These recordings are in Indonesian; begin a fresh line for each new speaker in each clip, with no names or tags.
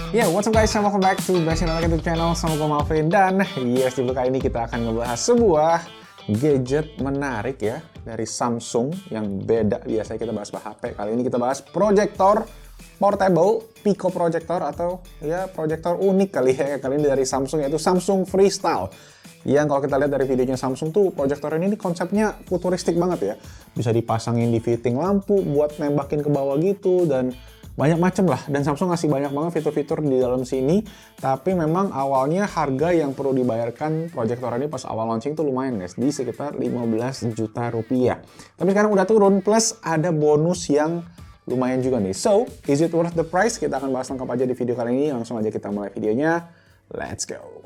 What's up guys, and welcome back to Best Channel YouTube Channel sama gue Malvin. Dan di video kali ini kita akan ngebahas sebuah gadget menarik ya dari Samsung yang beda. Biasanya kita bahas HP, kali ini kita bahas proyektor portable, Pico Projector atau ya proyektor unik kali ya. Kali ini dari Samsung, yaitu Samsung Freestyle. Yang kalau kita lihat dari videonya Samsung tuh proyektor ini konsepnya futuristik banget ya. Bisa dipasangin di fitting lampu buat nembakin ke bawah gitu dan banyak macam lah, dan Samsung ngasih banyak banget fitur-fitur di dalam sini. Tapi memang awalnya harga yang perlu dibayarkan proyektor ini pas awal launching tuh lumayan guys, di sekitar 15 juta rupiah. Tapi sekarang udah turun, plus ada bonus yang lumayan juga nih. So, is it worth the price? Kita akan bahas lengkap aja di video kali ini. Langsung aja kita mulai videonya. Let's go!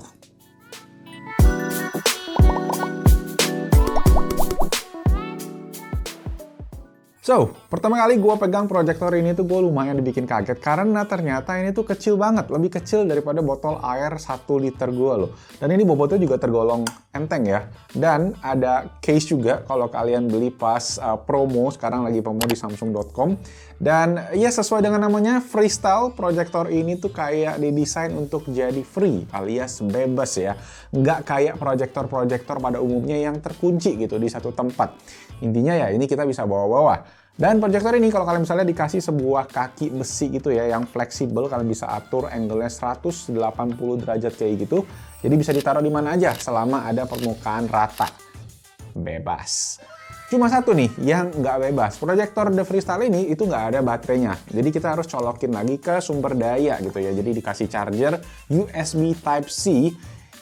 So, pertama kali gue pegang proyektor ini tuh gue lumayan dibikin kaget karena ternyata ini tuh kecil banget, lebih kecil daripada botol air 1 liter gue loh. Dan ini bobotnya juga tergolong enteng ya. Dan ada case juga kalau kalian beli pas promo, sekarang lagi promo di samsung.com. Dan ya sesuai dengan namanya Freestyle, proyektor ini tuh kayak didesain untuk jadi free alias bebas ya. Nggak kayak proyektor-proyektor pada umumnya yang terkunci gitu di satu tempat. Intinya ya ini kita bisa bawa-bawa. Dan proyektor ini kalau kalian misalnya dikasih sebuah kaki besi gitu ya yang fleksibel, kalian bisa atur angle-nya 180 derajat kayak gitu. Jadi bisa ditaruh di mana aja selama ada permukaan rata. Bebas. Cuma satu nih yang nggak bebas. Proyektor The Freestyle ini itu nggak ada baterainya. Jadi kita harus colokin lagi ke sumber daya gitu ya. Jadi dikasih charger USB Type-C.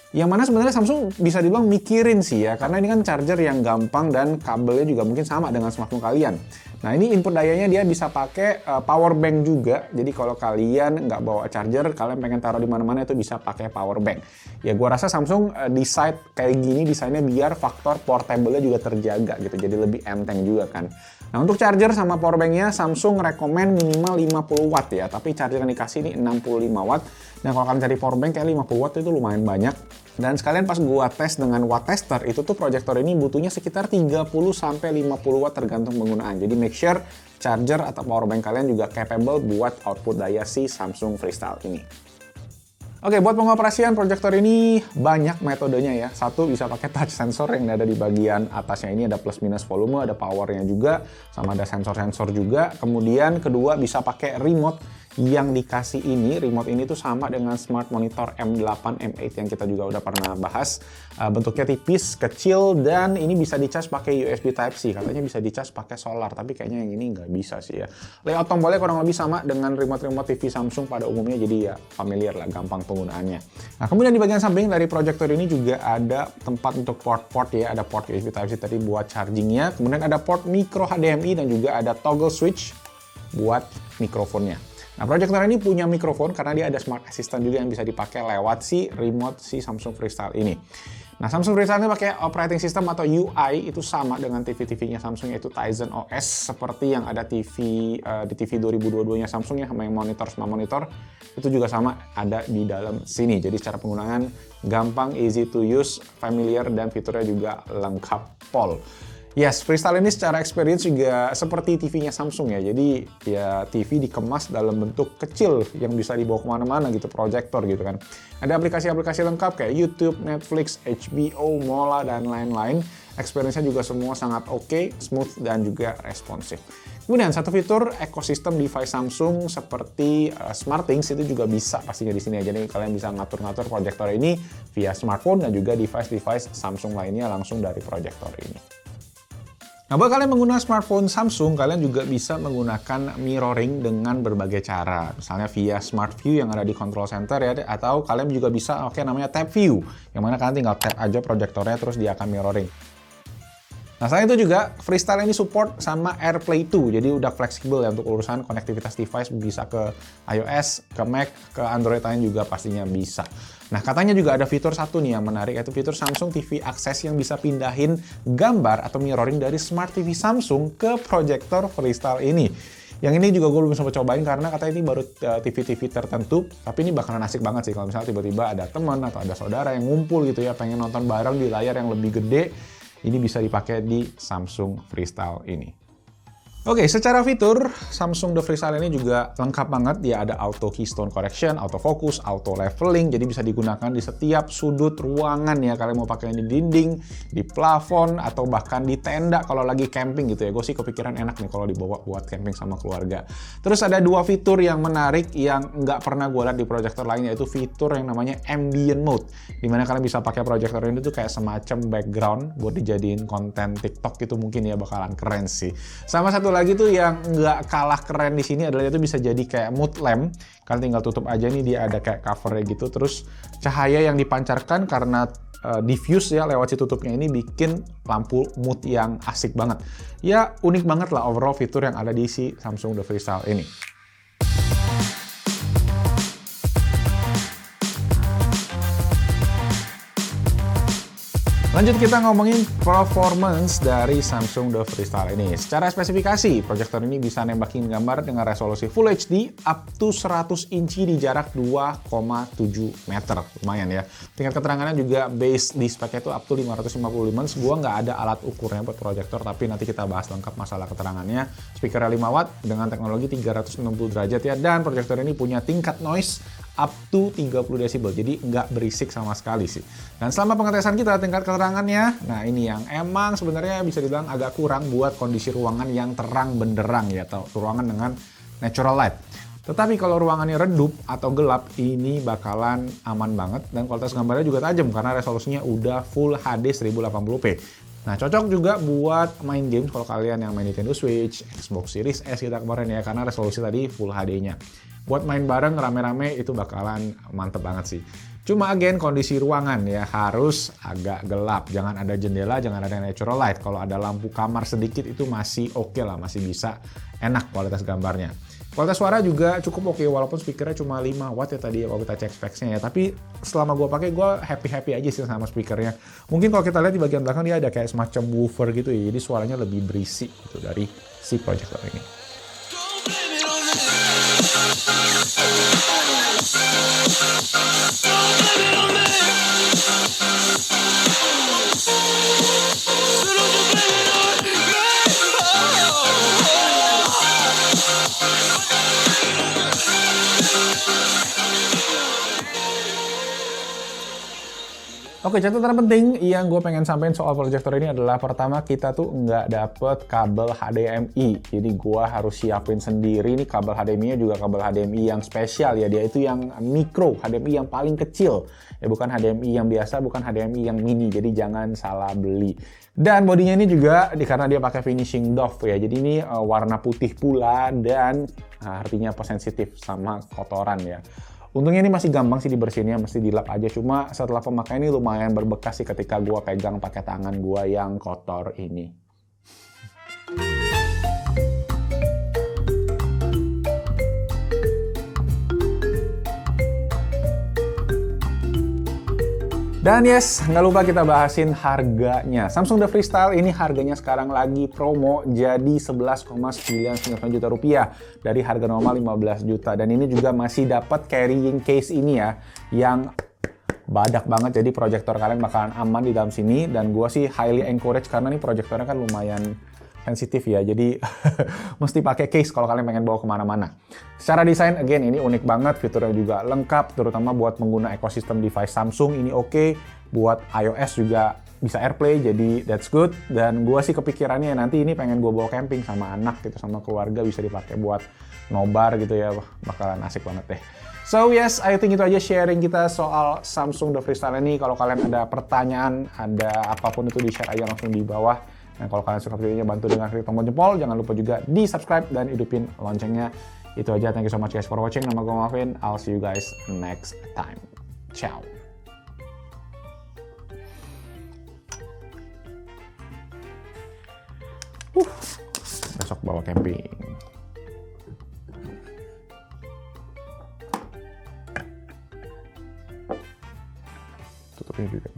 Yang mana sebenarnya Samsung bisa dibilang mikirin sih ya, karena ini kan charger yang gampang dan kabelnya juga mungkin sama dengan smartphone kalian. Nah ini input dayanya dia bisa pakai power bank juga, jadi kalau kalian nggak bawa charger, kalian pengen taruh di mana-mana itu bisa pakai power bank. Ya gua rasa Samsung desain kayak gini desainnya biar faktor portable-nya juga terjaga gitu, jadi lebih enteng juga kan. Nah untuk charger sama power banknya Samsung rekomen minimal 50 watt ya, tapi charger yang dikasih ini 65 watt. Dan kalau kalian cari power bank kayak 50 watt itu lumayan banyak. Dan sekalian pas gua tes dengan watt tester, itu tuh proyektor ini butuhnya sekitar 30-50 watt tergantung penggunaan. Jadi make sure charger atau power bank kalian juga capable buat output daya si Samsung Freestyle ini. Oke, buat pengoperasian proyektor ini banyak metodenya ya. Satu, bisa pakai touch sensor yang ada di bagian atasnya ini, ada plus minus volume, ada powernya juga, sama ada sensor-sensor juga. Kemudian kedua, bisa pakai remote yang dikasih ini. Remote ini tuh sama dengan smart monitor M8, M8 yang kita juga udah pernah bahas. Bentuknya tipis, kecil, dan ini bisa dicas pakai USB Type-C. Katanya bisa dicas pakai solar, tapi kayaknya yang ini nggak bisa sih ya. Layout tombolnya kurang lebih sama dengan remote-remote TV Samsung pada umumnya, jadi ya familiar lah, gampang penggunaannya. Nah, kemudian di bagian samping dari proyektor ini juga ada tempat untuk port-port ya. Ada port USB Type-C tadi buat chargingnya. Kemudian ada port micro HDMI dan juga ada toggle switch buat mikrofonnya. Nah, proyektor ini punya mikrofon karena dia ada smart assistant juga yang bisa dipakai lewat si remote si Samsung Freestyle ini. Nah, Samsung Freestyle ini pakai operating system atau UI itu sama dengan TV-TV-nya Samsung, yaitu Tizen OS, seperti yang ada di TV 2022-nya Samsung ya, sama yang smart monitor itu juga sama ada di dalam sini. Jadi secara penggunaan gampang, easy to use, familiar, dan fiturnya juga lengkap pol. Yes, Freestyle ini secara experience juga seperti TV-nya Samsung ya. Jadi ya TV dikemas dalam bentuk kecil yang bisa dibawa kemana-mana gitu, proyektor gitu kan. Ada aplikasi-aplikasi lengkap kayak YouTube, Netflix, HBO, Mola, dan lain-lain. Experience-nya juga semua sangat oke, smooth, dan juga responsif. Kemudian satu fitur ekosistem device Samsung seperti SmartThings itu juga bisa pastinya di sini ya. Jadi kalian bisa ngatur-ngatur proyektor ini via smartphone dan juga device-device Samsung lainnya langsung dari proyektor ini. Nah, buat kalian menggunakan smartphone Samsung, kalian juga bisa menggunakan mirroring dengan berbagai cara. Misalnya via Smart View yang ada di control center ya, atau kalian juga bisa namanya Tap View, yang mana kalian tinggal tap aja proyektornya terus dia akan mirroring. Nah, selain itu juga Freestyle ini support sama AirPlay 2, jadi udah fleksibel ya untuk urusan konektivitas device, bisa ke iOS, ke Mac, ke Android lain juga pastinya bisa. Nah, katanya juga ada fitur satu nih yang menarik, yaitu fitur Samsung TV Access yang bisa pindahin gambar atau mirroring dari Smart TV Samsung ke proyektor Freestyle ini. Yang ini juga gue belum sempat cobain karena katanya ini baru TV-TV tertentu, tapi ini bakalan asik banget sih kalau misalnya tiba-tiba ada teman atau ada saudara yang ngumpul gitu ya, pengen nonton bareng di layar yang lebih gede, ini bisa dipakai di Samsung Freestyle ini. Oke, secara fitur, Samsung The Freestyle ini juga lengkap banget. Dia ada auto keystone correction, auto focus, auto leveling, jadi bisa digunakan di setiap sudut ruangan ya. Kalian mau pakai di dinding, di plafon, atau bahkan di tenda kalau lagi camping gitu ya. Gue sih kepikiran enak nih kalau dibawa buat camping sama keluarga. Terus ada dua fitur yang menarik yang nggak pernah gue lihat di proyektor lain, yaitu fitur yang namanya ambient mode. Dimana kalian bisa pakai proyektor ini tuh kayak semacam background buat dijadiin konten TikTok gitu, mungkin ya bakalan keren sih. Sama satu lagi tuh yang nggak kalah keren di sini adalah itu bisa jadi kayak mood lamp. Kalian tinggal tutup aja nih, dia ada kayak covernya gitu. Terus cahaya yang dipancarkan karena diffuse ya lewat si tutupnya ini bikin lampu mood yang asik banget. Ya unik banget lah overall fitur yang ada di si Samsung The Freestyle ini. Lanjut kita ngomongin performance dari Samsung The Freestyle ini. Secara spesifikasi, proyektor ini bisa nembakin gambar dengan resolusi Full HD up to 100 inci di jarak 2,7 meter. Lumayan ya. Tingkat keterangannya juga base di speknya itu up to 550 lumens. Gua nggak ada alat ukurnya buat proyektor, tapi nanti kita bahas lengkap masalah keterangannya. Speakernya 5 watt dengan teknologi 360 derajat ya. Dan proyektor ini punya tingkat noise up to 30 desibel, jadi nggak berisik sama sekali sih. Dan selama pengetesan kita tingkat keterangannya, nah ini yang emang sebenarnya bisa dibilang agak kurang buat kondisi ruangan yang terang benderang ya, atau ruangan dengan natural light. Tetapi kalau ruangannya redup atau gelap, ini bakalan aman banget dan kualitas gambarnya juga tajam karena resolusinya udah Full HD 1080p. Nah, cocok juga buat main games kalau kalian yang main Nintendo Switch, Xbox Series S kita kemarin ya, karena resolusi tadi Full HD-nya. Buat main bareng rame-rame itu bakalan mantep banget sih. Cuma again kondisi ruangan ya harus agak gelap. Jangan ada jendela, jangan ada natural light. Kalau ada lampu kamar sedikit itu masih oke lah, masih bisa enak kualitas gambarnya. Kualitas suara juga cukup oke, walaupun speakernya cuma 5 watt ya tadi kalau kita cek specs-nya ya. Tapi selama gue pakai, gue happy-happy aja sih sama speakernya. Mungkin kalau kita lihat di bagian belakang dia ada kayak semacam woofer gitu ya, jadi suaranya lebih berisik gitu dari si proyektor ini. Oke, catatan penting yang gue pengen sampaikan soal proyektor ini adalah pertama, kita tuh nggak dapet kabel HDMI. Jadi gue harus siapin sendiri nih kabel HDMI-nya, juga kabel HDMI yang spesial ya. Dia itu yang micro, HDMI yang paling kecil. Ya bukan HDMI yang biasa, bukan HDMI yang mini. Jadi jangan salah beli. Dan bodinya ini juga karena dia pakai finishing doff ya. Jadi ini warna putih pula dan artinya sensitif sama kotoran ya. Untungnya ini masih gampang sih dibersihinnya, mesti dilap aja. Cuma setelah pemakaian ini lumayan berbekas sih ketika gua pegang pakai tangan gua yang kotor ini. Dan yes, nggak lupa kita bahasin harganya. Samsung The Freestyle ini harganya sekarang lagi promo jadi 11,99 juta rupiah dari harga normal 15 juta. Dan ini juga masih dapat carrying case ini ya, yang badak banget. Jadi proyektor kalian bakalan aman di dalam sini. Dan gue sih highly encourage karena nih proyektornya kan lumayan sensitif ya, jadi mesti pakai case kalau kalian pengen bawa kemana-mana. Secara desain, again, ini unik banget, fiturnya juga lengkap, terutama buat pengguna ekosistem device Samsung ini oke. Buat iOS juga bisa AirPlay, jadi that's good. Dan gue sih kepikirannya nanti ini pengen gue bawa camping sama anak gitu, sama keluarga, bisa dipakai buat nobar gitu ya, bakalan asik banget deh. So yes, I think itu aja sharing kita soal Samsung The Freestyle ini. Kalau kalian ada pertanyaan, ada apapun itu di-share aja langsung di bawah. Dan kalau kalian suka videonya, bantu dengan klik tombol jempol. Jangan lupa juga di subscribe dan hidupin loncengnya. Itu aja, thank you so much guys for watching. Nama gue Marvin, I'll see you guys next time. Ciao. Besok bawa camping. Tutupnya juga.